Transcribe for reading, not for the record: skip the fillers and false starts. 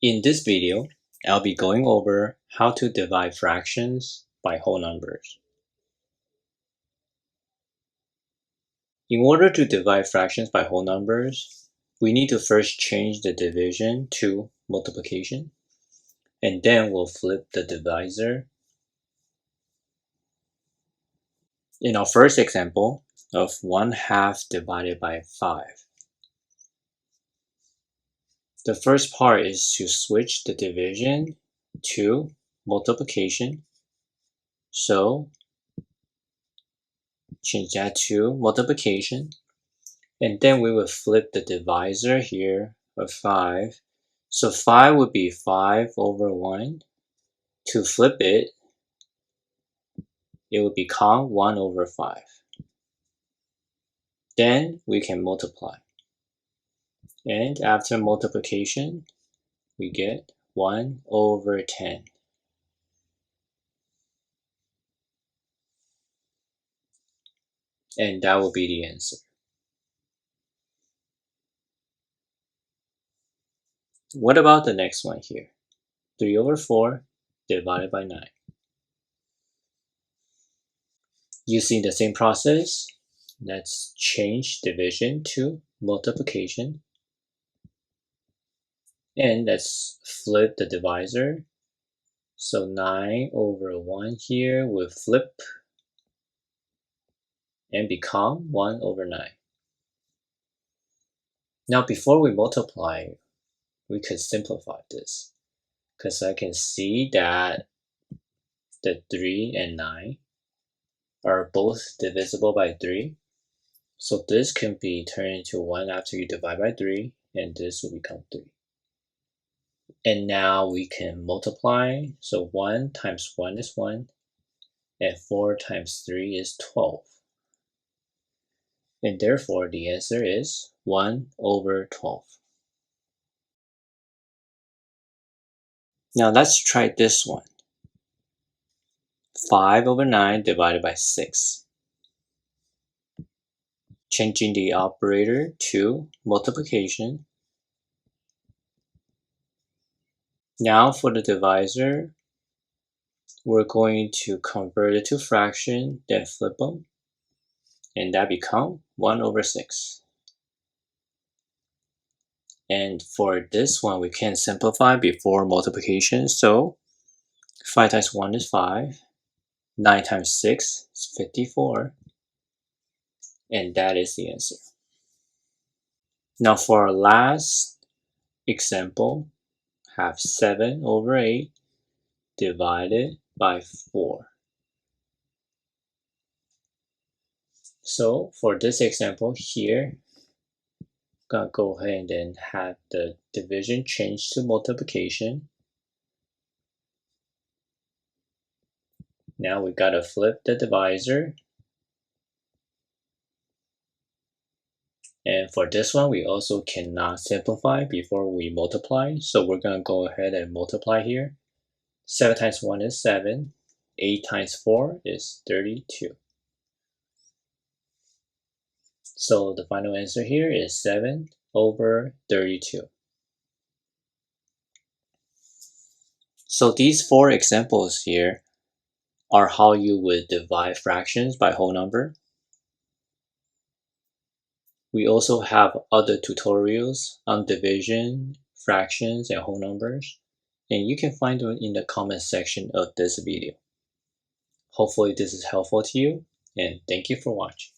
In this video, I'll be going over how to divide fractions by whole numbers. In order to divide fractions by whole numbers, we need to first change the division to multiplication, and then we'll flip the divisor. In our first example of 1/2 divided by 5, the first part is to switch the division to multiplication. So change that to multiplication, and then we will flip the divisor here of 5. So 5 would be 5 over 1. To flip it, it would become 1 over 5. Then we can multiply. And after multiplication, we get 1 over 10. And that will be the answer. What about the next one here? 3 over 4 divided by 9. Using the same process, let's change division to multiplication. And let's flip the divisor. So 9 over 1 here will flip and become 1 over 9. Now before we multiply, we could simplify this, because I can see that the 3 and 9 are both divisible by 3. So this can be turned into 1 after you divide by 3, and this will become 3. And now we can multiply. So 1 times 1 is 1, and 4 times 3 is 12. And therefore the answer is 1 over 12. Now let's try this one. 5 over 9 divided by 6. Changing the operator to multiplication. Now for the divisor, we're going to convert it to fraction, then flip them, and that becomes 1 over 6. And for this one, we can simplify before multiplication. So 5 times 1 is 5. 9 times 6 is 54. And that is the answer. Now for our last example, have 7 over 8 divided by 4. So for this example here, I'm gonna go ahead and then have the division change to multiplication. Now we gotta flip the divisor. And for this one, we also cannot simplify before we multiply. So we're gonna go ahead and multiply here. 7 times 1 is 7. 8 times 4 is 32. So the final answer here is 7 over 32. So these 4 examples here are how you would divide fractions by whole number. We also have other tutorials on division, fractions, and whole numbers, and you can find them in the comment section of this video. Hopefully this is helpful to you, and thank you for watching.